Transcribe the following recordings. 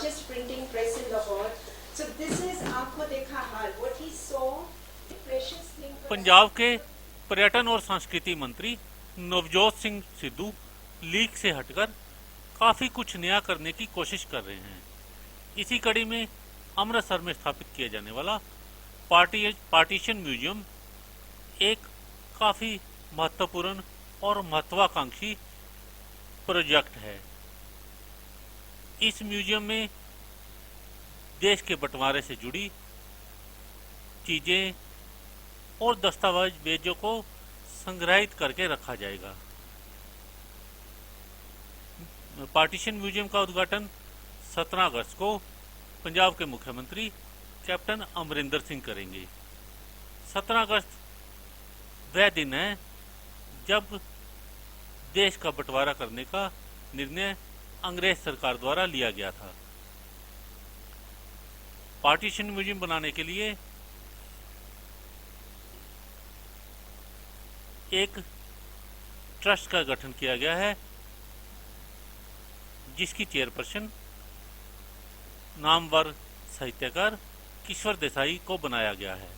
largest printing press in Lahore. So this is aankhon dekha haal. What he saw, precious thing. Punjab के पर्यटन और संस्कृति मंत्री Navjot Singh Sidhu leak से हटकर काफ़ी कुछ नया करने की कोशिश कर रहे हैं। इसी कड़ी में अमृतसर में स्थापित किया जाने वाला पार्टीशन म्यूजियम एक काफ़ी महत्वपूर्ण और महत्वाकांक्षी प्रोजेक्ट है। इस म्यूजियम में देश के बंटवारे से जुड़ी चीज़ें और दस्तावेजों को संग्रहित करके रखा जाएगा। पार्टीशन म्यूजियम का उद्घाटन 17 अगस्त को पंजाब के मुख्यमंत्री कैप्टन अमरिंदर सिंह करेंगे। 17 अगस्त वह दिन है जब देश का बंटवारा करने का निर्णय अंग्रेज सरकार द्वारा लिया गया था। पार्टीशन म्यूजियम बनाने के लिए एक ट्रस्ट का गठन किया गया है, जिसकी चेयरपर्सन नामवर साहित्यकार किश्वर देसाई को बनाया गया है।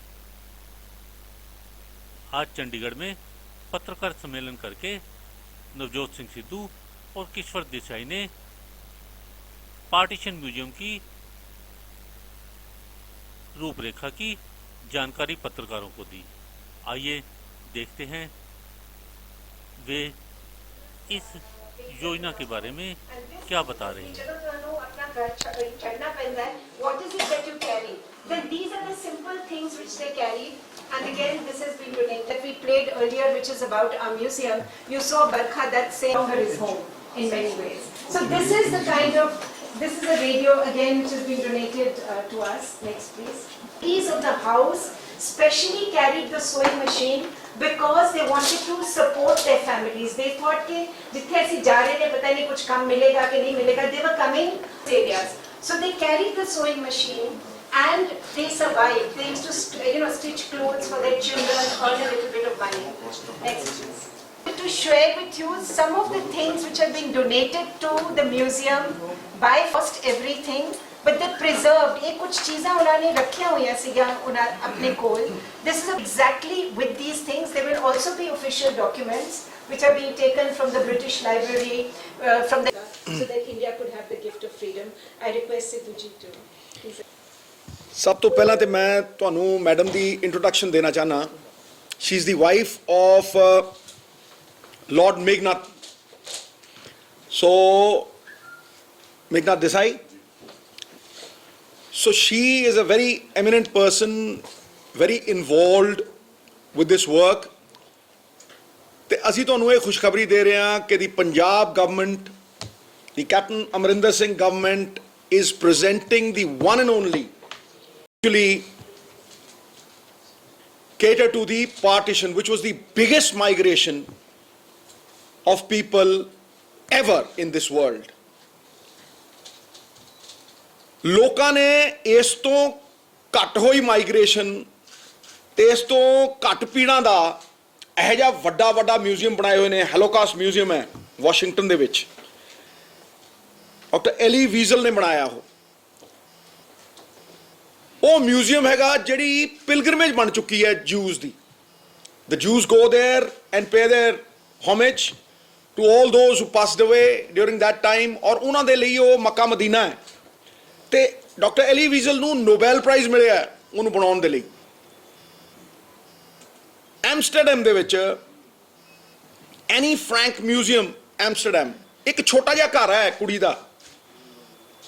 आज चंडीगढ़ में पत्रकार सम्मेलन करके नवजोत सिंह सिद्धू और किश्वर देसाई ने पार्टीशन म्यूजियम की रूपरेखा की जानकारी पत्रकारों को दी। आइए देखते हैं वे इस योजना के बारे में क्या बता रहे हैं। What is it that you carry? Then these are the simple things which they carry. And again, this has been donated. That we played earlier, which is about our museum. You saw Barkha that saying her is home in many ways. So this is the kind of, this is a radio again which has been donated to us. Next please. Keys of the house specially carried the sewing machine because they wanted to support their families. They thought कि जितने ऐसी जा रहे हैं पता नहीं कुछ काम मिलेगा कि नहीं मिलेगा. They were coming areas. So they carried the sewing machine and they survived. They used to stitch clothes for their children, earn a little bit of money. Next please. To share with you some of the things which have been donated to the museum by first everything, but they preserved. ये कुछ चीज़ें उन्होंने रखी हुई हैं सिया उन्हें अपने कोल. This is exactly with these things. There will also be official documents which are being taken from the British Library, from the so that India could have the gift of freedom. I request Sidhu ji to. Please. सब तो पहला तो मैं ਤੁਹਾਨੂੰ madam ਦੀ introduction देना चाहना. She is the wife of Lord Meghnath. So Meghnath Desai. So she is a very eminent person, very involved with this work. ਤੇ ਅਸੀਂ ਤੁਹਾਨੂੰ ਇਹ ਖੁਸ਼ਖਬਰੀ ਦੇ ਰਹੇ ਹਾਂ ਕਿ ਦੀ Punjab government, the Captain Amarinder Singh government is presenting the one and only actually cater to the partition, which was the biggest migration of people ever in this world. ਲੋਕਾਂ ਨੇ ਇਸ ਤੋਂ ਘੱਟ ਹੋਈ ਮਾਈਗ੍ਰੇਸ਼ਨ ਤੇ ਇਸ ਤੋਂ ਘੱਟ ਪੀੜਾਂ ਦਾ ਇਹੋ ਜਿਹਾ ਵੱਡਾ ਵੱਡਾ ਮਿਊਜ਼ੀਅਮ ਬਣਾਏ ਹੋਏ ਨੇ. ਹੈਲੋਕਾਸਟ ਮਿਊਜ਼ੀਅਮ ਹੈ ਵਾਸ਼ਿੰਗਟਨ ਦੇ ਵਿੱਚ. ਡਾਕਟਰ ਐਲੀ ਵੀਜ਼ਲ ਨੇ ਬਣਾਇਆ ਉਹ ਮਿਊਜ਼ੀਅਮ ਹੈਗਾ ਜਿਹੜੀ ਪਿਲਗ੍ਰਿਮੇਜ ਬਣ ਚੁੱਕੀ ਹੈ ਜੂਜ਼ ਦੀ. The Jews go there and pay their homage to all those who passed away during that time. ਔਰ ਉਹਨਾਂ ਦੇ ਲਈ ਉਹ ਮੱਕਾ ਮਦੀਨਾ ਹੈ. ਤੇ ਡਾਕਟਰ ਐਲੀ ਵੀਜ਼ਲ ਨੂੰ ਨੋਬੈਲ ਪ੍ਰਾਈਜ਼ ਮਿਲਿਆ ਉਹਨੂੰ ਬਣਾਉਣ ਦੇ ਲਈ. ਐਮਸਟਰਡਮ ਦੇ ਵਿੱਚ ਐਨੀ ਫਰੈਂਕ ਮਿਊਜ਼ੀਅਮ ਐਮਸਟਰਡਮ ਇੱਕ ਛੋਟਾ ਜਿਹਾ ਘਰ ਹੈ ਕੁੜੀ ਦਾ.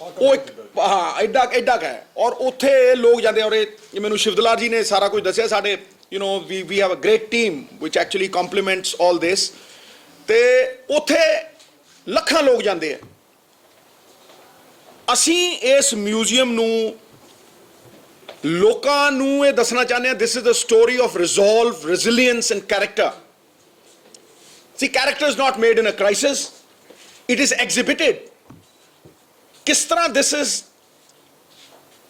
ਉਹ ਇੱਕ ਐਡਾ ਐਡਾ ਹੈ. ਔਰ ਉੱਥੇ ਲੋਕ ਜਾਂਦੇ. ਔਰ ਇਹ ਮੈਨੂੰ ਸ਼ਿਵਦਲਾਲ ਜੀ ਨੇ ਸਾਰਾ ਕੁਝ ਦੱਸਿਆ. ਸਾਡੇ we have a great team which actually compliments all this. ਤੇ ਉੱਥੇ ਲੱਖਾਂ ਲੋਕ ਜਾਂਦੇ ਆ. ਅਸੀਂ ਇਸ ਮਿਊਜ਼ੀਅਮ ਨੂੰ ਲੋਕਾਂ ਨੂੰ ਇਹ ਦੱਸਣਾ ਚਾਹੁੰਦੇ ਹਾਂ. This is the story of resolve, resilience and character. See character is not made in a crisis, it is exhibited. ਕਿਸ ਤਰ੍ਹਾਂ this is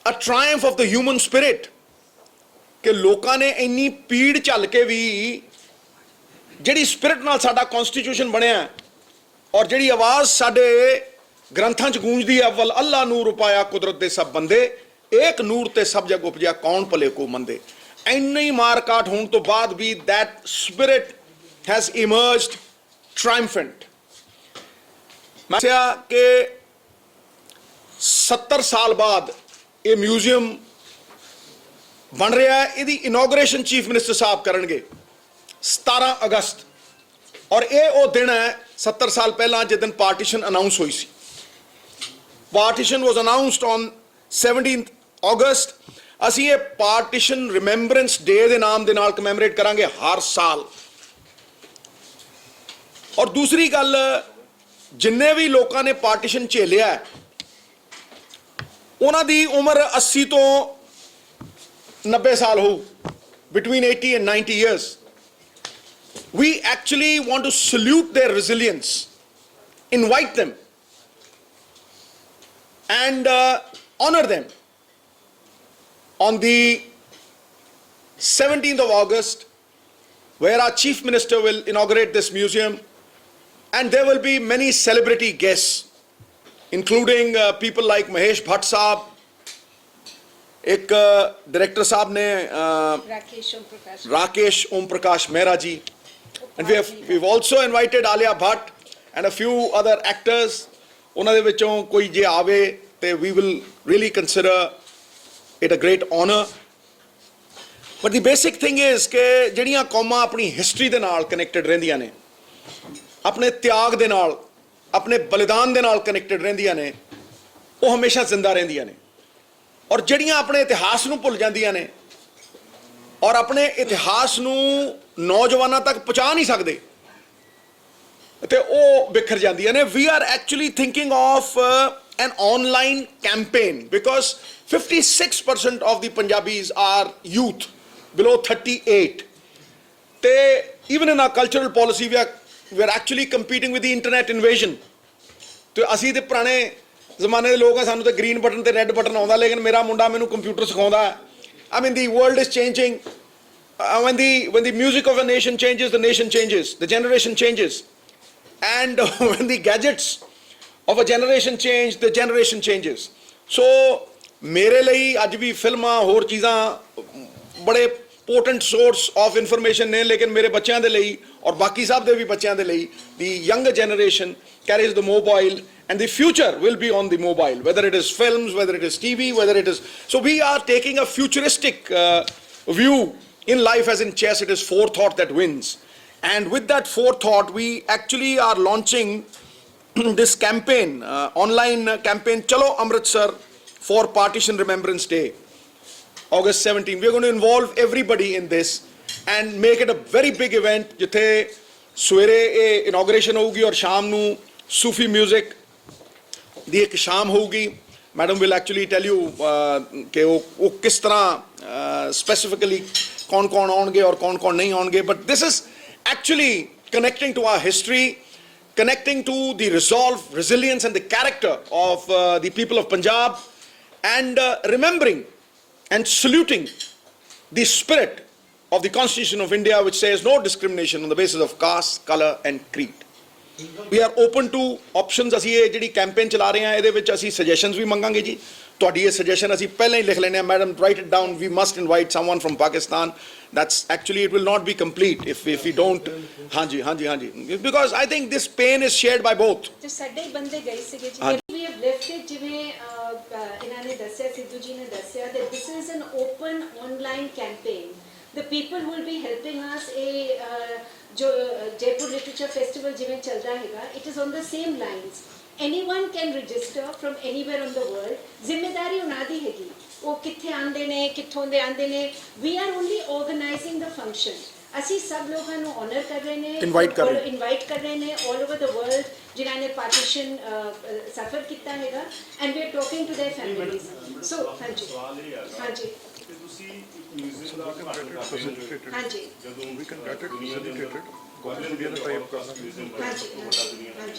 a triumph of the human spirit ਕਿ ਲੋਕਾਂ ਨੇ ਇੰਨੀ ਪੀੜ ਝੱਲ ਕੇ ਵੀ ਜਿਹੜੀ ਸਪਿਰਿਟ ਨਾਲ ਸਾਡਾ ਕਨਸਟੀਟਿਊਸ਼ਨ ਬਣਿਆ ਔਰ ਜਿਹੜੀ ਆਵਾਜ਼ ਸਾਡੇ ग्रंथां च गूंजदी है अव्वल अल्लाह नूर उपाया कुदरत दे सब बंदे एक नूर ते सब जग उपजिया कौन भले को मंदे। ਇੰਨੀ ਮਾਰ ਕਾਟ ਹੋਣ ਤੋਂ ਬਾਅਦ ਵੀ that spirit has emerged triumphant। ਮੈਂ ਕਿਹਾ ਕਿ 70 ਸਾਲ ਬਾਅਦ ਇਹ ਮਿਊਜ਼ੀਅਮ ਬਣ ਰਿਹਾ ਹੈ। ਇਹਦੀ ਇਨੋਗ੍ਰੇਸ਼ਨ ਚੀਫ ਮਿਨਿਸਟਰ ਸਾਹਿਬ ਕਰਨਗੇ 17 ਅਗਸਤ ਔਰ ਇਹ ਉਹ ਦਿਨ ਹੈ 70 ਸਾਲ ਪਹਿਲਾਂ ਜਿਸ ਦਿਨ ਪਾਰਟੀਸ਼ਨ ਅਨਾਉਂਸ ਹੋਈ ਸੀ। Partition was announced on 17th August. ਅਸੀਂ ਇਹ ਪਾਰਟੀਸ਼ਨ ਰਿਮੈਂਬਰੈਂਸ ਡੇ ਦੇ ਨਾਮ ਦੇ ਨਾਲ ਕਮੈਮੋਰੇਟ ਕਰਾਂਗੇ ਹਰ ਸਾਲ। ਔਰ ਦੂਸਰੀ ਗੱਲ, ਜਿੰਨੇ ਵੀ ਲੋਕਾਂ ਨੇ ਪਾਰਟੀਸ਼ਨ ਝੇਲਿਆ ਉਹਨਾਂ ਦੀ ਉਮਰ 80 ਤੋਂ 90 ਸਾਲ ਹੋਊ, between 80 and 90 years. We actually want to salute their resilience, invite them and honor them on the 17th of August, where our chief minister will inaugurate this museum, and there will be many celebrity guests, including people like Mahesh Bhatt Saab, एक director साहब ने राकेश ओम प्रकाश मेहरा जी, and we've also invited Alia Bhatt and a few other actors। ਉਹਨਾਂ ਦੇ ਵਿੱਚੋਂ ਕੋਈ ਜੇ ਆਵੇ ਤੇ we will really consider it a great honor। but the basic thing is ਕਿ ਜਿਹੜੀਆਂ ਕੌਮਾਂ ਆਪਣੀ ਹਿਸਟਰੀ ਦੇ ਨਾਲ ਕਨੈਕਟਡ ਰਹਿੰਦੀਆਂ ਨੇ, ਆਪਣੇ ਤਿਆਗ ਦੇ ਨਾਲ, ਆਪਣੇ ਬਲੀਦਾਨ ਦੇ ਨਾਲ ਕਨੈਕਟਡ ਰਹਿੰਦੀਆਂ ਨੇ, ਉਹ ਹਮੇਸ਼ਾ ਜ਼ਿੰਦਾ ਰਹਿੰਦੀਆਂ ਨੇ। ਔਰ ਜਿਹੜੀਆਂ ਆਪਣੇ ਇਤਿਹਾਸ ਨੂੰ ਭੁੱਲ ਜਾਂਦੀਆਂ ਨੇ ਔਰ ਆਪਣੇ ਇਤਿਹਾਸ ਨੂੰ ਨੌਜਵਾਨਾਂ ਤੱਕ ਪਹੁੰਚਾ ਨਹੀਂ ਸਕਦੇ ਤੇ ਉਹ ਬਿਖਰ ਜਾਂਦੀਆਂ ਨੇ। We are actually thinking of an online campaign because 56% of the Punjabis are youth below 38. Even in our cultural policy, we are actually competing with the internet invasion. तो ਅਸੀਂ ਤੇ ਪੁਰਾਣੇ ਜ਼ਮਾਨੇ ਦੇ ਲੋਕ ਆ, ਸਾਨੂੰ ਤੇ ਗ੍ਰੀਨ ਬਟਨ ਤੇ ਰੈੱਡ ਬਟਨ ਆਉਂਦਾ, ਲੇਕਿਨ ਮੇਰਾ ਮੁੰਡਾ ਮੈਨੂੰ ਕੰਪਿਊਟਰ ਸਿਖਾਉਂਦਾ। I mean, the world is changing. When the music of a nation changes, the nation changes, the generation changes. And when the gadgets of a generation change, the generation changes. So ਮੇਰੇ ਲਈ ਅੱਜ ਵੀ ਫਿਲਮਾਂ ਹੋਰ ਚੀਜ਼ਾਂ ਬੜੇ potent source of information ਨੇ, ਲੇਕਿਨ ਮੇਰੇ ਬੱਚਿਆਂ ਦੇ ਲਈ ਔਰ ਬਾਕੀ ਸਭ ਦੇ ਵੀ ਬੱਚਿਆਂ ਦੇ ਲਈ the younger generation carries the mobile and the future will be on the mobile, whether it is films, whether it is TV, whether it is... So we are taking a futuristic view in life, as in chess it is forethought that wins. And with that forethought, we actually are launching this campaign, online campaign, Chalo Amritsar for Partition Remembrance Day, August 17. We are going to involve everybody in this and make it a very big event. जिथे सवेरे inauguration होगी और शाम नू Sufi music दी एक शाम होगी। Madam will actually tell you कि वो किस तरह specifically कौन आउणगे और कौन नहीं आउणगे। But this is actually connecting to our history, connecting to the resolve, resilience and the character of the people of Punjab, and remembering and saluting the spirit of the Constitution of India, which says no discrimination on the basis of caste, color and creed. We are open to options। ਅਸੀਂ ਇਹ ਜਿਹੜੀ campaign ਚਲਾ ਰਹੇ ਹਾਂ ਇਹਦੇ ਵਿੱਚ ਅਸੀਂ ਸਜੈਸ਼ਨਸ ਵੀ ਮੰਗਾਂਗੇ ਜੀ। ਤੁਹਾਡੀ ਇਹ ਸਜੈਸ਼ਨ ਅਸੀਂ ਪਹਿਲਾਂ ਹੀ ਲਿਖ ਲੈਣੇ ਆ। Madam, write it down, we must invite someone from Pakistan। That's actually, it will not be complete if we don't। ਹਾਂਜੀ because I think this pain is shared by both। ਤੇ ਸਾਡੇ ਬੰਦੇ ਗਏ ਸੀਗੇ ਜੀ। We have lifted, ਜਿਵੇਂ ਇਹਨਾਂ ਨੇ ਦੱਸਿਆ, ਸਿੱਧੂ ਜੀ ਨੇ ਦੱਸਿਆ, that this is an open online campaign। The people will be helping us। जो जयपुर लिटरेचर फेस्टिवल जिवें चलता हैगा, it is on the same lines। anyone can register from anywhere on the world। जिम्मेदारी उन्हां दी हैगी, वो कित्थे आंदे ने, कित्थों दे आंदे ने। we are only organizing the function। ਅਸੀਂ ਸਭ ਲੋਕਾਂ ਨੂੰ honor ਕਰ ਰਹੇ ਨੇ, invite ਕਰ ਰਹੇ ਨੇ all over the world ਜਿਨ੍ਹਾਂ ਨੇ ਪਾਰਟੀਸ਼ਨ ਸਫਰ ਕੀਤਾ ਹੈਗਾ, and we are talking to their families। so ਹਾਂਜੀ ਤੁਸੀਂ ਮਿਊਜ਼ਿਕ ਦਾ ਪਾਰਟਿਸਿਪੇਟ ਹਾਂਜੀ ਜਦੋਂ ਵੀ ਕੰਡਕਟਡ ਫੈਸਿਲਿਟੇਟਡ ਗਵਰਨਮੈਂਟ ਇੰਡੀਆ ਦਾ ਟਾਈਪ ਕਰਨਾ ਹਾਂਜੀ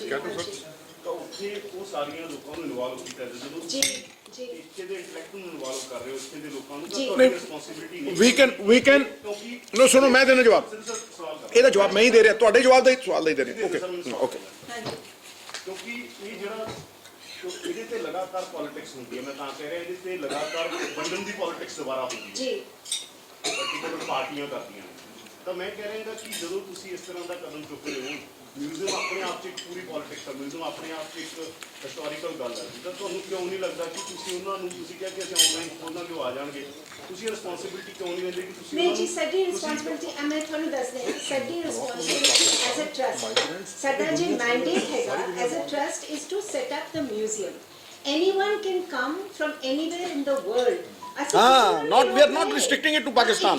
ਤਾਂ ਉੱਥੇ ਉਹ ਸਾਰੀਆਂ ਲੋਕਾਂ ਨੂੰ ਇਨਵੋਲਵ ਕੀਤਾ ਜਦੋਂ ਜੀ ਇੱਥੇ ਦੇ ਇੰਟੈਲੈਕਟ ਨੂੰ ਇਨਵੋਲਵ ਕਰ ਰਹੇ ਹੋ, ਇੱਥੇ ਦੇ ਲੋਕਾਂ ਨੂੰ ਤਾਂ ਜੀ। ਤੁਹਾਡੀ ਰਿਸਪੌਂਸਿਬਿਲਿਟੀ ਨਹੀਂ। we can no ਸੁਣੋ, ਮੈਂ ਦੇਣਾ ਜਵਾਬ। ਇਹਦਾ ਜਵਾਬ ਮੈਂ ਹੀ ਦੇ ਰਿਹਾ, ਤੁਹਾਡੇ ਜਵਾਬ ਦਾ ਹੀ ਸਵਾਲ ਦੇ ਰਿਹਾ। ਓਕੇ ਕਿਉਂਕਿ ਇਹ ਜਿਹੜਾ तो ਇਹਦੇ ਤੇ ਲਗਾਤਾਰ ਪੋਲਿਟਿਕਸ ਹੁੰਦੀ ਹੈ। ਮੈਂ ਤਾਂ ਕਹਿ ਰਿਹਾ ਇਹਦੇ ਤੇ ਲਗਾਤਾਰ ਵੰਡਣ ਦੀ ਪੋਲਿਟਿਕਸ ਦੁਬਾਰਾ ਹੁੰਦੀ ਹੈ ਜੀ ਪਰਟੀਕੂਲਰ ਪਾਰਟੀਆਂ ਕਰਦੀਆਂ ਨੇ। ਤਾਂ ਮੈਂ ਕਹਿ ਰਿਹਾ ਕਿ ਜਦੋਂ ਤੁਸੀਂ ਇਸ ਤਰ੍ਹਾਂ ਦਾ ਕਦਮ ਚੁੱਕ ਰਹੇ ਹੋ, ਮਿਊਜ਼ੀਅਮ ਆਪਣੇ ਆਪ 'ਚ ਇੱਕ ਪੂਰੀ ਪੋਲਿਟਿਕਸ ਹੈ, ਮਿਊਜ਼ੀਅਮ ਆਪਣੇ ਆਪ 'ਚ ਇੱਕ ਹਿਸਟੋਰੀਕਲ ਗੱਲ ਹੈ, ਤਾਂ ਤੁਹਾਨੂੰ ਕਿਉਂ ਨਹੀਂ ਲੱਗਦਾ ਕਿ ਤੁਸੀਂ ਉਹਨਾਂ ਨੂੰ, ਤੁਸੀਂ ਕਿਹਾ ਕਿ ਅਸੀਂ ਆਨਲਾਈਨ ਖੋਲ੍ਹਾਂ ਕਿ ਉਹ ਆ ਜਾਣਗੇ, ਤੁਸੀਂ ਰਿਸਪੌਂਸਿਬਿਲਿਟੀ ਕਿਉਂ ਨਹੀਂ ਲੈਂਦੇ ਕਿ ਤੁਸੀਂ ਨਹੀਂ ਜੀ, ਸਾਡੀ ਰਿਸਪੌਂਸਿਬਿਲਿਟੀ ਮੈਂ ਤੁਹਾਨੂੰ ਦੱਸ ਦਿਆਂ, ਸਾਡੀ ਰਿਸਪੌਂਸਿਬਿਲਿਟੀ ਐਜ਼ ਅ ਟਰਸਟ, ਸਾਡਾ ਜੇ ਮੈਂਡੇਟ ਹੈਗਾ as a trust is to set up the museum. Anyone can come from anywhere in the world. we are not restricting it to Pakistan.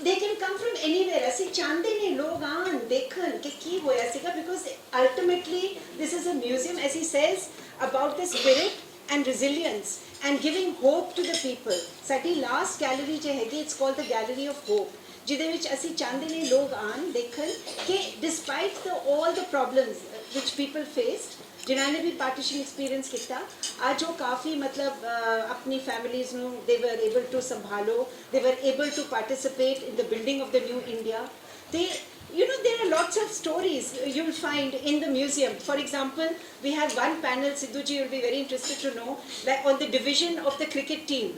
They can come from anywhere. ਅਸੀਂ ਚਾਹੁੰਦੇ ਨੇ ਲੋਕ ਆਣ ਦੇਖਣ ਕਿ ਕੀ ਹੋਇਆ ਸੀਗਾ, because ultimately this is a museum, as he says, about the spirit and resilience and giving hope to the people. ਸਾਡੀ last gallery ਜੋ ਹੈਗੀ, it's called the Gallery of Hope, ਜਿਹਦੇ ਵਿੱਚ ਅਸੀਂ ਚਾਹੁੰਦੇ ਨੇ ਲੋਕ ਆਣ ਦੇਖਣ ਕਿ despite all the problems which people faced, ਜਿਨ੍ਹਾਂ ਨੇ ਵੀ ਪਾਰਟੀਸ਼ਨ ਐਕਸਪੀਰੀਅੰਸ ਕੀਤਾ, ਅੱਜ ਉਹ ਕਾਫੀ ਮਤਲਬ ਆਪਣੀ ਫੈਮਿਲੀਜ਼ ਨੂੰ they were able to ਸੰਭਾਲੋ, they were able to participate in the building of the new India. They, you know, there are lots of stories you will find in the museum. For example, we have one panel, Sidhu ji will be very interested to know, like on the division of the cricket team.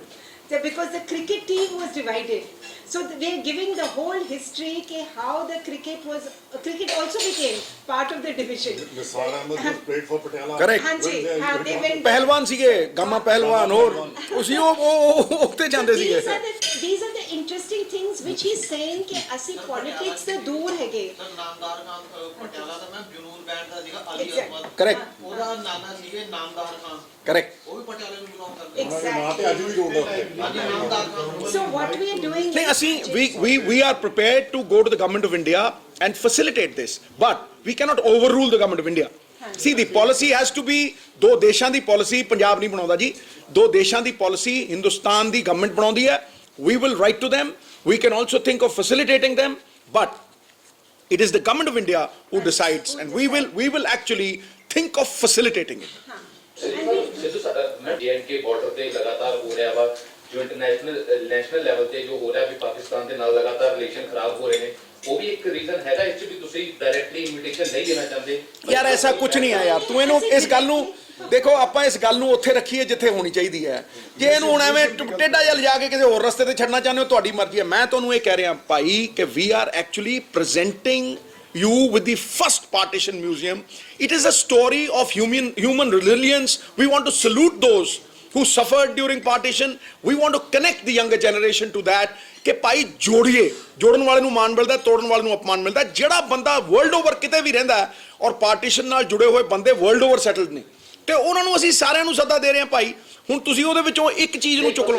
Because the cricket team was divided, so we are giving the whole history ke how the cricket also became part of the division. Nisar Ahmed was played for Patiala. Correct. हाँ जी, हाँ, they went. ਪਹਿਲਵਾਨ ਸੀਗੇ, ਗਾਮਾ ਪਹਿਲਵਾਨ, ਹੋਰ ਉਸੇ ਉਹ ਉੱਤੇ ਜਾਂਦੇ ਸੀਗੇ। These are the interesting things which he's saying ਕਿ ਅਸੀਂ politics ਤੋਂ ਦੂਰ ਹੈਗੇ। ਨਾਮਦਾਰ ਖਾਨ ਪਟਿਆਲਾ ਦਾ ਮੈਂ ਜਨੂਨ ਬੈਂਡ ਦਾ ਸੀਗਾ ਅਲੀ ਅਹਿਮਦ, Correct. ਉਹਦਾ ਨਾਨਾ ਸੀਗੇ ਨਾਮਦਾਰ ਖਾਨ, Correct. ਉਹ ਵੀ ਪਟਿਆਲੇ ਨੂੰ ਬਿਲੋਂਗ ਕਰਦੇ ਨਾਂ ਤੇ ਅੱਜ ਵੀ ਰੋਡ ਦਾ ਹਾਂਜੀ ਨਾਮਦਾਰ Khan. So what we are doing ਨਹੀਂ, is- ਅਸੀਂ we are prepared to go to the government of India and facilitate this, but we cannot overrule the government of India. See, the policy has to be, ਦੋ ਦੇਸ਼ਾਂ ਦੀ policy Punjab ਨਹੀਂ ਬਣਾਉਂਦਾ ਜੀ, ਦੋ ਦੇਸ਼ਾਂ ਦੀ policy Hindustan ਦੀ government ਬਣਾਉਂਦੀ ਹੈ। We will write to them, we can also think of facilitating them, but it is the government of India who decides, and we will actually think of facilitating it. हाँ, ਸਿੱਧੂ ਸਾਹਿਬ ਡੀਐਨਕੇ border ਤੇ ਲਗਾਤਾਰ ਹੋ ਰਿਹਾ ਵਾ, ਜੋ international national level ਤੇ ਜੋ ਹੋ ਰਿਹਾ ਵੀ ਪਾਕਿਸਤਾਨ ਦੇ ਨਾਲ ਲਗਾਤਾਰ ਰਿਲੇਸ਼ਨ ਖਰਾਬ ਹੋ ਰਹੇ ਨੇ, ਉਹ ਵੀ ਇੱਕ ਰੀਜ਼ਨ ਹੈਗਾ ਇਸ 'ਚ ਵੀ ਤੁਸੀਂ ਡਾਇਰੈਕਟਲੀ ਇਨਵੀਟੇਸ਼ਨ ਨਹੀਂ ਦੇਣਾ ਚਾਹੁੰਦੇ? ਯਾਰ ਐਸਾ ਕੁਝ ਨਹੀਂ ਹੈ ਯਾਰ, ਤੂੰ ਇਹਨੂੰ ਇਸ ਗੱਲ ਨੂੰ ਦੇਖੋ, ਆਪਾਂ ਇਸ ਗੱਲ ਨੂੰ ਉੱਥੇ ਰੱਖੀਏ ਜਿੱਥੇ ਹੋਣੀ ਚਾਹੀਦੀ ਹੈ। ਜੇ ਇਹਨੂੰ ਹੁਣ ਐਵੇਂ ਟੇਢਾ ਜਿਹਾ ਲਿਜਾ ਕੇ ਕਿਸੇ ਹੋਰ ਰਸਤੇ ਤੇ ਛੱਡਣਾ ਚਾਹੁੰਦੇ ਹੋ, ਤੁਹਾਡੀ ਮਰਜ਼ੀ ਹੈ। ਮੈਂ ਤੁਹਾਨੂੰ ਇਹ ਕਹਿ ਰਿਹਾ ਭਾਈ ਕਿ we are actually presenting you with the first partition museum. It is a story of human resilience. We want to salute those who suffered during partition. We want to connect the younger generation to that ਕਿ ਭਾਈ ਜੋੜੀਏ, ਜੋੜਨ ਵਾਲੇ ਨੂੰ ਮਾਣ ਮਿਲਦਾ, ਤੋੜਨ ਵਾਲੇ ਨੂੰ ਅਪਮਾਨ ਮਿਲਦਾ। ਜਿਹੜਾ ਬੰਦਾ ਵਰਲਡ ਓਵਰ ਕਿਤੇ ਵੀ ਰਹਿੰਦਾ ਔਰ ਪਾਰਟੀਸ਼ਨ ਨਾਲ ਜੁੜੇ ਹੋਏ ਬੰਦੇ ਵਰਲਡ ਓਵਰ ਸੈਟਲਡ ਨੇ, ਤੇ ਉਹਨਾਂ ਨੂੰ ਅਸੀਂ ਸਾਰਿਆਂ ਨੂੰ ਸੱਦਾ ਦੇ ਰਹੇ ਹਾਂ ਭਾਈ। ਹੁਣ ਤੁਸੀਂ ਉਹਦੇ ਵਿੱਚੋਂ ਇੱਕ ਚੀਜ਼ ਨੂੰ ਚੁੱਕ ਲਓ।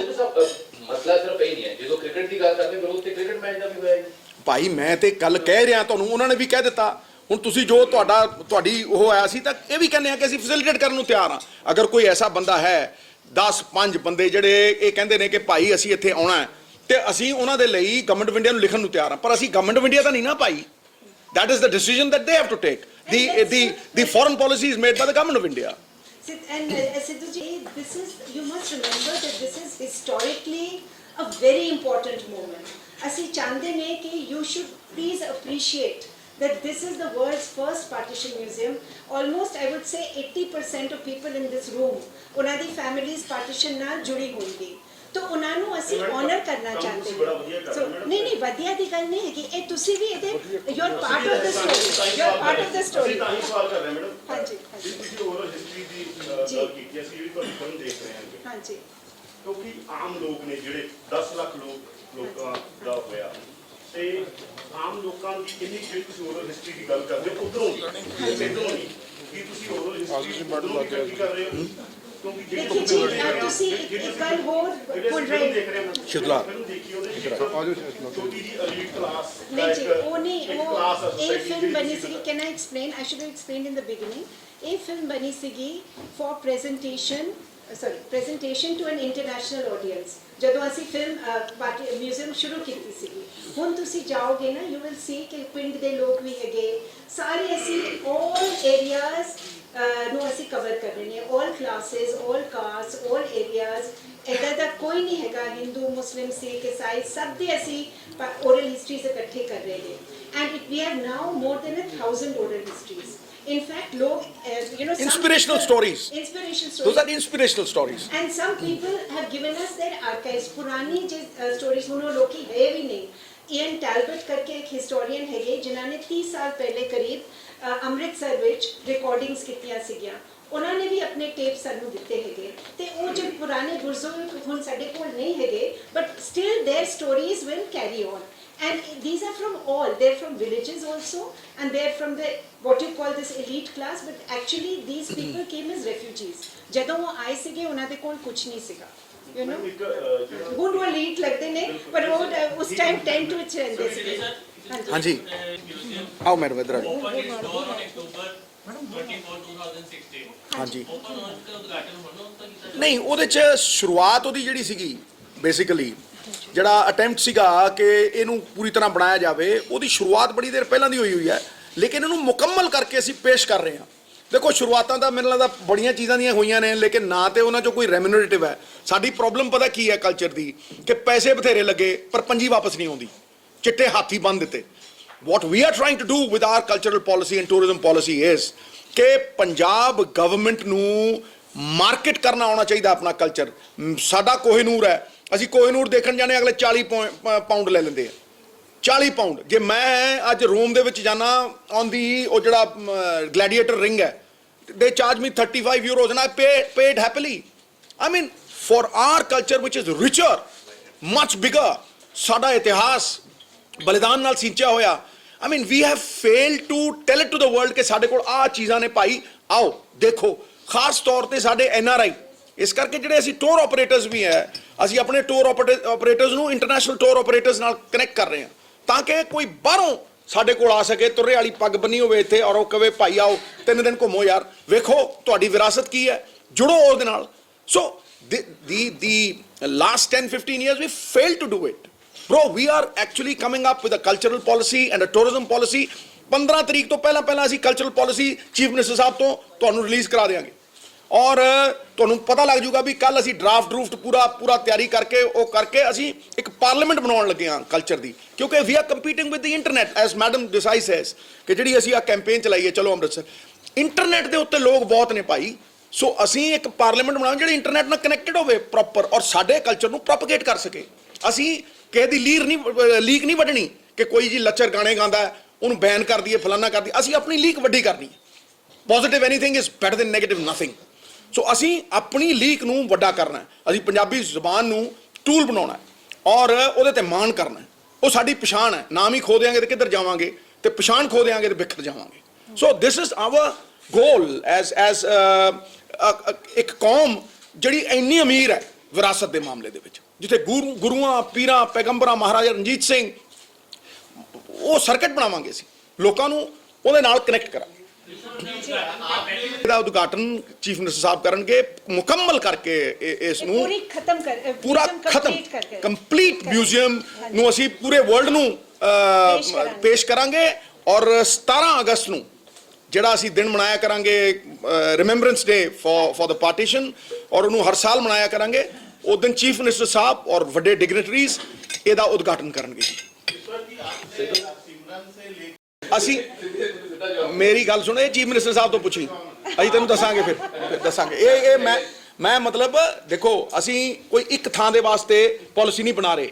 ਮਸਲਾ ਸਿਰਫ ਇਹ ਨਹੀਂ ਹੈ, ਜਦੋਂ ਕ੍ਰਿਕਟ ਦੀ ਗੱਲ ਕਰਦੇ ਫਿਰ ਉਹ ਤੇ ਕ੍ਰਿਕਟ ਮੈਚ ਦਾ ਵੀ ਹੋਇਆ ਜੀ। ਭਾਈ ਮੈਂ ਤੇ ਕੱਲ ਕਹਿ ਰਿਹਾ ਤੁਹਾਨੂੰ, ਉਹਨਾਂ ਨੇ ਵੀ ਕਹਿ ਦਿੱਤਾ। ਹੁਣ ਤੁਸੀਂ ਜੋ ਤੁਹਾਡੀ ਉਹ ਆਇਆ ਸੀ, ਤਾਂ ਇਹ ਵੀ ਕਹਿੰਦੇ ਆ ਕਿ ਅਸੀਂ ਫੈਸਿਲਿਟੇਟ ਕਰਨ ਨੂੰ ਤਿਆਰ ਹਾਂ। ਅਗਰ ਕੋਈ ਐਸਾ ਬੰਦਾ ਹੈ 10-5 ਬੰਦੇ ਜਿਹੜੇ ਇਹ ਕਹਿੰਦੇ ਨੇ ਕਿ ਭਾਈ ਅਸੀਂ ਇੱਥੇ ਆਉਣਾ ਹੈ, ਤੇ ਅਸੀਂ ਉਹਨਾਂ ਦੇ ਲਈ ਗਵਰਨਮੈਂਟ ਆਫ ਇੰਡੀਆ ਨੂੰ ਲਿਖਣ ਨੂੰ ਤਿਆਰ ਹਾਂ, ਪਰ ਅਸੀਂ ਗਵਰਨਮੈਂਟ ਆਫ ਇੰਡੀਆ ਤਾਂ ਨਹੀਂ ਨਾ ਭਾਈ। That is the decision that they have to take. The foreign policy is made by the government of India. And Sidhu ji, this is, you must remember that this is historically a very important moment. ਅਸੀਂ ਚਾਹੁੰਦੇ ਨੇ ਕਿ you should please appreciate that this is the world's first partition museum. Almost I would say 80% of people in this room, ਉਹਨਾਂ ਦੀ families partition ਨਾਲ ਜੁੜੀ ਹੋਣਗੀ, तो उन्होंने ਅਸੀਂ ऑनर करना चाहते हैं। So नहीं ਵਧੀਆ ਦੀ ਗੱਲ ਨਹੀਂ ਹੈਗੀ, ਇਹ ਤੁਸੀਂ ਵੀ ਇਹਦੇ you are part of the story, you are part of the story। ਤਾਂ ਹੀ ਸਵਾਲ ਕਰ ਰਹੇ ਮੈਡਮ। ਹਾਂਜੀ ਜੀ ਤੁਸੀਂ ਓਵਰਆਲ ਹਿਸਟਰੀ ਦੀ ਗੱਲ ਕੀਤੀ, ਅਸੀਂ ਜਿਹੜੀ ਤੁਹਾਡੀ ਫਿਲਮ ਦੇਖ ਰਹੇ ਹਾਂ, ਹਾਂਜੀ ਕਿਉਂਕਿ ਆਮ ਲੋਕ ਨੇ ਜਿਹੜੇ 10 ਲੱਖ ਲੋਕਾਂ ਦਾ ਹੋਇਆ, ਤੇ ਆਮ ਲੋਕਾਂ ਦੀ ਕਿੰਨੀ ਜਿਹੜੀ ਤੁਸੀਂ ਓਵਰਆਲ ਹਿਸਟਰੀ ਦੀ ਗੱਲ ਕਰਦੇ ਹੋ ਉਧਰੋਂ ਇੱਧਰੋਂ ਨਹੀਂ, ਕੀ ਤੁਸੀਂ ਓਵਰਆਲ ਹਿਸਟਰੀ ਕੀ ਕਰ ਰਹੇ ਹੋ? ਕਿਉਂਕਿ देखिए जी, ਤੁਸੀਂ ਇੱਕ ਗੱਲ ਹੋਰ ਭੁੱਲ ਰਹੇ ਹੋ। ਸ਼ੁਕਲਾ ਦੇਖੀ ਉਹਦੇ ਵਿੱਚ ਛੋਟੀ ਜੀ ਅਲੀਟ ਕਲਾਸ ਨਹੀਂ ਜੀ, ਉਹ ਨਹੀਂ, ਉਹ ਇਹ ਫਿਲਮ ਬਣੀ ਸੀ। Can I explain? I should have explained in the beginning. ਇਹ ਫਿਲਮ ਬਣੀ ਸੀਗੀ for presentation to an international audience. ਜਦੋਂ ਅਸੀਂ ਫਿਲਮ ਮਿਊਜ਼ੀਅਮ ਸ਼ੁਰੂ ਕੀਤੀ ਸੀਗੀ, ਹੁਣ ਤੁਸੀਂ ਜਾਓਗੇ ਨਾ, ਯੂ ਵਿਲ ਸੀ ਕਿ ਪਿੰਡ ਦੇ ਲੋਕ ਵੀ ਹੈਗੇ, ਸਾਰੇ ਅਸੀਂ ਆਲ ਏਰੀਆਜ਼ ਨੂੰ ਅਸੀਂ ਕਵਰ ਕਰ ਰਹੇ ਨੇ, ਆਲ ਕਲਾਸਿਸ, ਆਲ ਕਾਸਟ, ਆਲ ਏਰੀਆਜ਼। ਇੱਦਾਂ ਦਾ ਕੋਈ ਨਹੀਂ ਹੈਗਾ ਹਿੰਦੂ, ਮੁਸਲਿਮ, ਸਿੱਖ, ਈਸਾਈ, ਸਭ ਦੇ ਅਸੀਂ ਓਰਲ ਹਿਸਟਰੀਜ਼ ਇਕੱਠੇ ਕਰ ਰਹੇ ਨੇ। And we have now more than 1000 oral histories. In fact, लोग some Inspirational people- stories. Inspirational Those stories. are inspirational stories. And some people have given us their archives. पुरानी स्टोरीज ਹੁਣ ਉਹ ਲੋਕੀ ਹੈ ਵੀ ਨਹੀਂ. ਈਅਨ ਟੈਲਬਟ ਕਰਕੇ ਇੱਕ ਹਿਸਟੋਰੀਅਨ ਹੈਗੇ ਜਿਨ੍ਹਾਂ ਨੇ 30 ਸਾਲ ਪਹਿਲੇ ਕਰੀਬ ਅੰਮ੍ਰਿਤਸਰ ਵਿੱਚ ਰਿਕਾਰਡਿੰਗਸ ਕੀਤੀਆਂ ਸੀਗੀਆਂ. ਉਹਨਾਂ ਨੇ ਵੀ ਆਪਣੇ ਟੇਪ ਸਾਨੂੰ ਦਿੱਤੇ ਹੈਗੇ ਤੇ ਉਹ ਜਿਹੜੇ ਪੁਰਾਣੇ ਬਜ਼ੁਰਗ ਹੁਣ ਸਾਡੇ ਕੋਲ ਨਹੀਂ ਹੈਗੇ but still there stories will carry on. And these are from all. They're from villages also, and they're from the what you call this elite class. But actually, these people came as refugees. ਜਦੋਂ ਉਹ ਆਏ ਸੀਗੇ ਉਹਨਾਂ ਦੇ ਕੋਲ ਕੁਝ ਨਹੀਂ ਸੀਗਾ. You know, ਇੱਕ ਜਿਹੜਾ ਹੁਣ ਉਹ elite ਲੱਗਦੇ ਨੇ ਪਰ ਉਹ ਉਸ ਟਾਈਮ ਟੈਂਟ ਵਿੱਚ ਰਹਿੰਦੇ ਸੀਗੇ. ਹਾਂਜੀ ਆਓ ਮੈਡਮ ਇਧਰ ਆਓ opened its door on October 24, 2016. ਹਾਂਜੀ Open launch का उद्घाटन होना उनका किया ਨਹੀਂ ਉਹਦੇ ਚ ਸ਼ੁਰੂਆਤ ਉਹਦੀ ਜਿਹੜੀ ਸੀਗੀ ਬੇਸਿਕਲੀ ਜਿਹੜਾ ਅਟੈਂਪਟ ਸੀਗਾ ਕਿ ਇਹਨੂੰ ਪੂਰੀ ਤਰ੍ਹਾਂ ਬਣਾਇਆ ਜਾਵੇ ਉਹਦੀ ਸ਼ੁਰੂਆਤ ਬੜੀ ਦੇਰ ਪਹਿਲਾਂ ਦੀ ਹੋਈ ਹੈ ਲੇਕਿਨ ਇਹਨੂੰ ਮੁਕੰਮਲ ਕਰਕੇ ਅਸੀਂ ਪੇਸ਼ ਕਰ ਰਹੇ ਹਾਂ. ਦੇਖੋ ਸ਼ੁਰੂਆਤਾਂ ਤਾਂ ਮੈਨੂੰ ਲੱਗਦਾ ਬੜੀਆਂ ਚੀਜ਼ਾਂ ਦੀਆਂ ਹੋਈਆਂ ਨੇ ਲੇਕਿਨ ਨਾ ਤੇ ਉਹਨਾਂ 'ਚੋਂ ਕੋਈ ਰੈਮਿਨਰੇਟਿਵ ਹੈ. ਸਾਡੀ ਪ੍ਰੋਬਲਮ ਪਤਾ ਕੀ ਹੈ ਕਲਚਰ ਦੀ ਕਿ ਪੈਸੇ ਬਥੇਰੇ ਲੱਗੇ ਪਰ ਪੰਜੀ ਵਾਪਸ ਨਹੀਂ ਆਉਂਦੀ, ਚਿੱਟੇ ਹਾਥੀ ਬੰਨ ਦਿੱਤੇ. what we are trying to do with our cultural policy and tourism policy is ਕਿ ਪੰਜਾਬ ਗਵਰਨਮੈਂਟ ਨੂੰ ਮਾਰਕੀਟ ਕਰਨਾ ਆਉਣਾ ਚਾਹੀਦਾ ਆਪਣਾ ਕਲਚਰ. ਸਾਡਾ ਕੋਹਿਨੂਰ ਹੈ, ਅਸੀਂ ਕੋਹਿਨੂਰ ਦੇਖਣ ਜਾਣੇ ਅਗਲੇ 40 ਪਾਉਂਡ ਲੈ ਲੈਂਦੇ ਆ. 40 ਪਾਉਂਡ ਜੇ ਮੈਂ ਅੱਜ ਰੋਮ ਦੇ ਵਿੱਚ ਜਾਣਾ ਆਉਂਦੀ ਉਹ ਜਿਹੜਾ ਗਲੈਡੀਏਟਰ ਰਿੰਗ ਹੈ they charge me 35 euros and I pay it happily. I mean for our culture which is richer, much bigger, ਸਾਡਾ ਇਤਿਹਾਸ ਬਲਿਦਾਨ ਨਾਲ ਸਿੰਚਿਆ ਹੋਇਆ. I mean we have failed to tell it to the world ਕਿ ਸਾਡੇ ਕੋਲ ਆਹ ਚੀਜ਼ਾਂ ਨੇ ਭਾਈ ਆਓ ਦੇਖੋ. ਖਾਸ ਤੌਰ ਤੇ ਸਾਡੇ NRI ਇਸ ਕਰਕੇ ਜਿਹੜੇ ਅਸੀਂ ਟੂਰ ਆਪਰੇਟਰਸ ਵੀ ਹੈ ਅਸੀਂ ਆਪਣੇ ਟੂਰ ਆਪਰੇਟਰਸ ਨੂੰ ਇੰਟਰਨੈਸ਼ਨਲ ਟੂਰ ਆਪਰੇਟਰਸ ਨਾਲ ਕਨੈਕਟ ਕਰ ਰਹੇ ਹਾਂ ਤਾਂ ਕਿ ਕੋਈ ਬਾਹਰੋਂ ਸਾਡੇ ਕੋਲ ਆ ਸਕੇ ਤੁਰੇ ਵਾਲੀ ਪੱਗ ਬੰਨੀ ਹੋਵੇ ਇੱਥੇ ਔਰ ਉਹ ਕਵੇ ਭਾਈ ਆਓ 3 ਦਿਨ ਘੁੰਮੋ ਯਾਰ ਵੇਖੋ ਤੁਹਾਡੀ ਵਿਰਾਸਤ ਕੀ ਹੈ ਜੁੜੋ ਉਹਦੇ ਨਾਲ. ਸੋ the last 10-15 years we failed to do it. Bro, we are actually coming up with a cultural policy and a tourism policy. 15 ਤਰੀਕ ਤੋਂ ਪਹਿਲਾਂ ਅਸੀਂ ਕਲਚਰਲ ਪਾਲਿਸੀ ਚੀਫ ਮਿਨਿਸਟਰ ਸਾਹਿਬ ਤੋਂ ਤੁਹਾਨੂੰ ਰਿਲੀਜ਼ ਕਰਾ ਦੇਵਾਂਗੇ ਔਰ ਤੁਹਾਨੂੰ ਪਤਾ ਲੱਗ ਜਾਊਗਾ ਵੀ ਕੱਲ ਅਸੀਂ ਡਰਾਫਟ ਪੂਰਾ ਤਿਆਰੀ ਕਰਕੇ ਉਹ ਕਰਕੇ ਅਸੀਂ ਇੱਕ ਪਾਰਲੀਮੈਂਟ ਬਣਾਉਣ ਲੱਗੇ ਹਾਂ ਕਲਚਰ ਦੀ ਕਿਉਂਕਿ we are competing with the internet as madam Desai says ਕਿ ਜਿਹੜੀ ਅਸੀਂ ਆ ਕੈਂਪੇਨ ਚਲਾਈਏ ਚਲੋ ਅੰਮ੍ਰਿਤਸਰ ਇੰਟਰਨੈਟ ਦੇ ਉੱਤੇ ਲੋਕ ਬਹੁਤ ਨੇ ਭਾਈ. ਸੋ ਅਸੀਂ ਇੱਕ ਪਾਰਲੀਮੈਂਟ ਬਣਾਵਾਂਗੇ ਜਿਹੜੀ ਇੰਟਰਨੈਟ ਨਾਲ ਕਨੈਕਟਡ ਹੋਵੇ ਪ੍ਰੋਪਰ ਔਰ ਸਾਡੇ ਕਲਚਰ ਨੂੰ ਪ੍ਰੋਪਗੇਟ ਕਰ ਸਕੇ. ਅਸੀਂ ਕਿਸੇ ਦੀ ਲੀਕ ਨਹੀਂ ਵੱਢਣੀ ਕਿ ਕੋਈ ਜੀ ਲੱਚਰ ਗਾਣੇ ਗਾਉਂਦਾ ਉਹਨੂੰ ਬੈਨ ਕਰ ਦਈਏ ਫਲਾਨਾ ਕਰ ਦਈਏ. ਅਸੀਂ ਆਪਣੀ ਲੀਕ ਵੱਡੀ ਕਰਨੀ. Positive anything is better than negative nothing. So ਅਸੀਂ ਆਪਣੀ ਲੀਕ ਨੂੰ ਵੱਡਾ ਕਰਨਾ ਹੈ. ਅਸੀਂ ਪੰਜਾਬੀ ਜ਼ੁਬਾਨ ਨੂੰ ਟੂਲ ਬਣਾਉਣਾ ਔਰ ਉਹਦੇ ਤੇ ਮਾਣ ਕਰਨਾ. ਉਹ ਸਾਡੀ ਪਛਾਣ ਹੈ. ਨਾਮ ਹੀ ਖੋ ਦਿਆਂਗੇ ਤੇ ਕਿੱਧਰ ਜਾਵਾਂਗੇ ਤੇ ਪਛਾਣ ਖੋ ਦਿਆਂਗੇ ਤੇ ਬਿਖਰ ਜਾਵਾਂਗੇ. So this is our goal as ਇੱਕ ਕੌਮ ਜਿਹੜੀ ਇੰਨੀ ਅਮੀਰ ਹੈ ਵਿਰਾਸਤ ਦੇ ਮਾਮਲੇ ਦੇ ਵਿੱਚ ਜਿੱਥੇ ਗੁਰੂਆਂ ਪੀਰਾਂ ਪੈਗੰਬਰਾਂ ਮਹਾਰਾਜਾ ਰਣਜੀਤ ਸਿੰਘ ਉਹ ਸਰਕਟ ਬਣਾਵਾਂਗੇ ਅਸੀਂ ਲੋਕਾਂ ਨੂੰ ਉਹਦੇ ਨਾਲ ਕਨੈਕਟ ਕਰਾਂਗੇ. ਇਹਦਾ ਉਦਘਾਟਨ ਚੀਫ ਮਿਨਿਸਟਰ ਸਾਹਿਬ ਕਰਨਗੇ ਮੁਕੰਮਲ ਕਰਕੇ ਇਸ ਨੂੰ ਪੂਰਾ ਖਤਮ ਕੰਪਲੀਟ ਮਿਊਜ਼ੀਅਮ ਨੂੰ ਅਸੀਂ ਪੂਰੇ ਵਰਲਡ ਨੂੰ ਪੇਸ਼ ਕਰਾਂਗੇ ਔਰ 17 ਅਗਸਤ ਨੂੰ ਜਿਹੜਾ ਅਸੀਂ ਦਿਨ ਮਨਾਇਆ ਕਰਾਂਗੇ remembrance day for the partition ਔਰ ਉਹਨੂੰ ਹਰ ਸਾਲ ਮਨਾਇਆ ਕਰਾਂਗੇ. ਉਸ ਦਿਨ ਚੀਫ ਮਿਨਿਸਟਰ ਸਾਹਿਬ ਔਰ ਵੱਡੇ ਡਿਗਨਿਟਰੀਜ਼ ਇਹਦਾ ਉਦਘਾਟਨ ਕਰਨਗੇ. ਅਸੀਂ ਮੇਰੀ ਗੱਲ ਸੁਣੋ ਇਹ ਚੀਫ ਮਿਨਿਸਟਰ ਸਾਹਿਬ ਤੋਂ ਪੁੱਛੀ ਅਸੀਂ ਤੈਨੂੰ ਦੱਸਾਂਗੇ ਫਿਰ ਦੱਸਾਂਗੇ. ਇਹ ਮੈਂ ਮਤਲਬ ਦੇਖੋ ਅਸੀਂ ਕੋਈ ਇੱਕ ਥਾਂ ਦੇ ਵਾਸਤੇ ਪਾਲਿਸੀ ਨਹੀਂ ਬਣਾ ਰਹੇ.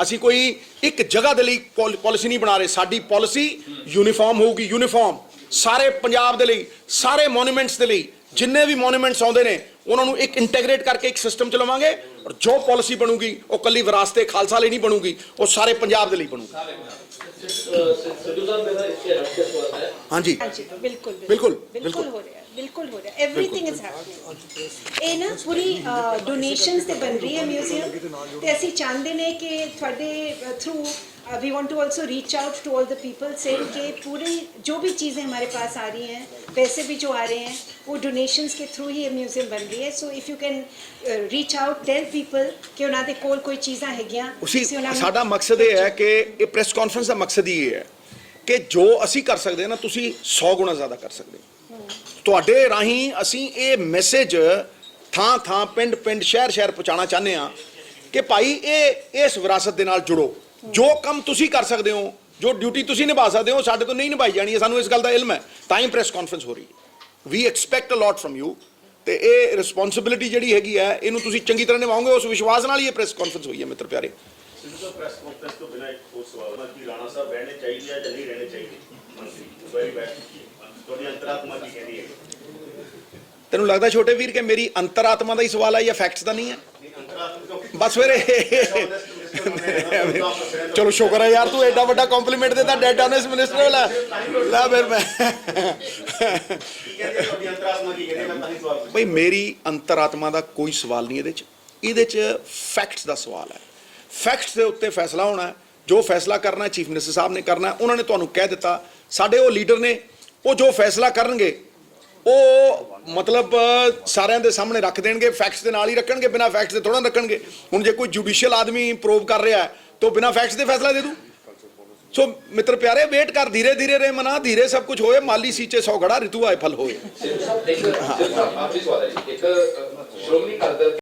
ਅਸੀਂ ਕੋਈ ਇੱਕ ਜਗ੍ਹਾ ਦੇ ਲਈ ਪਾਲਿਸੀ ਨਹੀਂ ਬਣਾ ਰਹੇ. ਸਾਡੀ ਪਾਲਿਸੀ ਯੂਨੀਫਾਰਮ ਹੋਊਗੀ ਯੂਨੀਫਾਰਮ ਸਾਰੇ ਪੰਜਾਬ ਦੇ ਲਈ ਸਾਰੇ ਮੋਨੂਮੈਂਟਸ ਦੇ ਲਈ ਜਿੰਨੇ ਵੀ ਮੋਨੂਮੈਂਟਸ ਆਉਂਦੇ ਨੇ ਉਹਨਾਂ ਨੂੰ ਇੱਕ ਇੰਟੈਗਰੇਟ ਕਰਕੇ ਇੱਕ ਸਿਸਟਮ ਚ ਲਵਾਂਗੇ ਔਰ ਜੋ ਪਾਲਿਸੀ ਬਣੂਗੀ ਉਹ ਕੱਲੀ ਵਿਰਾਸਤ ਖਾਲਸਾ ਲਈ ਨਹੀਂ ਬਣੂਗੀ ਉਹ ਸਾਰੇ ਪੰਜਾਬ ਦੇ ਲਈ ਬਣੂਗੀ. ਸਿੱਧੂ ਸਾਹਿਬ ਮੇਰਾ ਇੱਥੇ ਰੱਖਿਆ ਸਵਾਲ ਹੈ. ਹਾਂਜੀ ਬਿਲਕੁਲ ਹੋ ਰਿਹਾ ਐਵਰੀਥਿੰਗ ਇਜ਼ ਹੈਪਨਿੰਗ. ਇਹ ਨਾ ਪੂਰੀ ਡੋਨੇਸ਼ਨਸ ਤੇ ਬਣ ਰਹੀ ਹੈ ਮਿਊਜ਼ੀਅਮ ਤੇ ਅਸੀਂ ਚਾਹੁੰਦੇ ਨੇ ਕਿ ਤੁਹਾਡੇ through we want to also reach out to all the people saying कि पूरी जो भी चीज़ें हमारे पास आ रही हैं पैसे भी जो आ रहे हैं वो डोनेशंस के थ्रू ही ये म्यूजियम बन रही है. So if you can reach out tell people कि ਉਹਨਾਂ ਦੇ ਕੋਲ ਕੋਈ ਚੀਜ਼ਾਂ ਹੈਗੀਆਂ. ਸਾਡਾ ਮਕਸਦ ਇਹ ਹੈ ਕਿ ਇਹ ਪ੍ਰੈਸ ਕਾਨਫਰੰਸ ਦਾ ਮਕਸਦ ਹੀ ਇਹ ਹੈ ਕਿ ਜੋ ਅਸੀਂ ਕਰ ਸਕਦੇ ਨਾ ਤੁਸੀਂ 100 ਗੁਣਾ ਜ਼ਿਆਦਾ ਕਰ ਸਕਦੇ ਹੋ. ਤੁਹਾਡੇ ਰਾਹੀਂ ਅਸੀਂ ਇਹ ਮੈਸੇਜ ਥਾਂ ਪਿੰਡ ਸ਼ਹਿਰ ਪਹੁੰਚਾਉਣਾ ਚਾਹੁੰਦੇ ਹਾਂ ਕਿ ਭਾਈ ਇਹ ਇਸ ਵਿਰਾਸਤ ਦੇ ਨਾਲ ਜੁੜੋ. ਜੋ ਕੰਮ ਤੁਸੀਂ ਕਰ ਸਕਦੇ ਹੋ ਜੋ ਡਿਊਟੀ ਤੁਸੀਂ ਨਿਭਾ ਸਕਦੇ ਹੋ ਸਾਡੇ ਤੋਂ ਨਹੀਂ ਨਿਭਾਈ ਜਾਣੀ ਹੈ, ਸਾਨੂੰ ਇਸ ਗੱਲ ਦਾ ਇਲਮ ਹੈ, ਤਾਂ ਹੀ ਪ੍ਰੈਸ ਕਾਨਫਰੰਸ ਹੋ ਰਹੀ ਹੈ। We expect a lot from you, ਤੇ ਇਹ ਰਿਸਪੌਂਸਿਬਿਲਿਟੀ ਜਿਹੜੀ ਹੈਗੀ ਹੈ ਇਹਨੂੰ ਤੁਸੀਂ ਚੰਗੀ ਤਰ੍ਹਾਂ ਨਿਭਾਓਗੇ, ਉਸ ਵਿਸ਼ਵਾਸ ਨਾਲ ਹੀ ਇਹ ਪ੍ਰੈਸ ਕਾਨਫਰੰਸ ਹੋਈ ਹੈ ਮਿੱਤਰ ਪਿਆਰੇ। ਸਿੱਧੂ ਸਾਹਿਬ ਪ੍ਰੈਸ ਕਾਨਫਰੰਸ ਤੋਂ ਬਿਨਾਂ ਇੱਕ ਹੋਰ ਸਵਾਲ ਹੈ ਕਿ ਰਾਣਾ ਸਾਹਿਬ ਰਹਿਣੇ ਚਾਹੀਦੇ ਆ ਜਾਂ ਨਹੀਂ ਰਹਿਣੇ ਚਾਹੀਦੇ ਮੰਤਰੀ, ਵੈਰੀ ਬੈਸਟ ਤੁਹਾਡੀ ਅੰਤਰਾਤਮਾ ਕੀ ਕਹਿੰਦੀ ਹੈ? ਤੈਨੂੰ ਲੱਗਦਾ ਛੋਟੇ ਵੀਰ ਕਿ ਮੇਰੀ ਅੰਤਰਾਤਮਾ ਦਾ ਹੀ ਸਵਾਲ ਹੈ ਜਾਂ ਫੈਕਟਸ ਦਾ ਨਹੀਂ ਹੈ? ਅੰਤਰਾਤਮਾ ਕਿਉਂਕਿ ਬਸ ਫਿਰ ਚਲੋ ਸ਼ੁਕਰ ਹੈ ਯਾਰ, ਤੂੰ ਐਡਾ ਵੱਡਾ ਕੰਪਲੀਮੈਂਟ ਦਿੱਤਾ ਡੈਡ ਆਨੈਸਟ ਮਿਨਿਸਟਰ। ਲੈ ਫਿਰ ਮੈਂ ਕੀ ਕਹਿੰਦੀ ਤੁਹਾਡੀ ਅੰਤਰਾਤਮਾ ਕੀ ਕਹਿੰਦੀ? ਮੈਂ ਤਾਂ ਹੀ ਸਵਾਲ ਪੁੱਛਿਆ। ਬਈ ਮੇਰੀ ਅੰਤਰਾਤਮਾ ਦਾ ਕੋਈ ਸਵਾਲ ਨਹੀਂ ਇਹਦੇ 'ਚ ਫੈਕਟਸ ਦਾ ਸਵਾਲ ਹੈ। ਫੈਕਟਸ ਦੇ ਉੱਤੇ ਫੈਸਲਾ ਹੋਣਾ ਹੈ, ਜੋ ਫੈਸਲਾ ਕਰਨਾ ਚੀਫ ਮਿਨਿਸਟਰ ਸਾਹਿਬ ਨੇ ਕਰਨਾ, ਉਹਨਾਂ ਨੇ ਤੁਹਾਨੂੰ ਕਹਿ ਦਿੱਤਾ। ਸਾਡੇ ਉਹ ਲੀਡਰ ਨੇ, ਉਹ ਜੋ ਫੈਸਲਾ ਕਰਨਗੇ ਉਹ ਮਤਲਬ ਸਾਰਿਆਂ ਦੇ ਸਾਹਮਣੇ ਰੱਖ ਦੇਣਗੇ, ਫੈਕਟਸ ਦੇ ਨਾਲ ਹੀ ਰੱਖਣਗੇ, ਬਿਨਾਂ ਫੈਕਟਸ ਦੇ ਥੋੜਾ ਰੱਖਣਗੇ। ਹੁਣ ਜੇ ਕੋਈ ਜੁਡੀਸ਼ੀਅਲ ਆਦਮੀ ਪ੍ਰੋਬ ਕਰ ਰਿਹਾ ਹੈ ਤਾਂ ਉਹ ਬਿਨਾਂ ਫੈਕਟਸ ਦੇ ਫੈਸਲਾ ਦੇ ਦੂ। ਸੋ ਮਿੱਤਰ ਪਿਆਰੇ ਵੇਟ ਕਰ, ਧੀਰੇ ਧੀਰੇ ਰੇ ਮਨਾ, ਧੀਰੇ ਸਭ ਕੁਝ ਹੋਏ, ਮਾਲੀ ਸੀਚੇ 100 ਘੜਾ, ਰਿਤੂ ਆਏ ਫਲ ਹੋਏ। ਸਿੱਧੂ ਸਾਹਿਬ ਇੱਕ ਆਖਰੀ ਸਵਾਲ ਹੈ ਜੀ, ਇੱਕ ਸ਼੍ਰੋਮਣੀ ਅਕਾਲੀ ਦਲ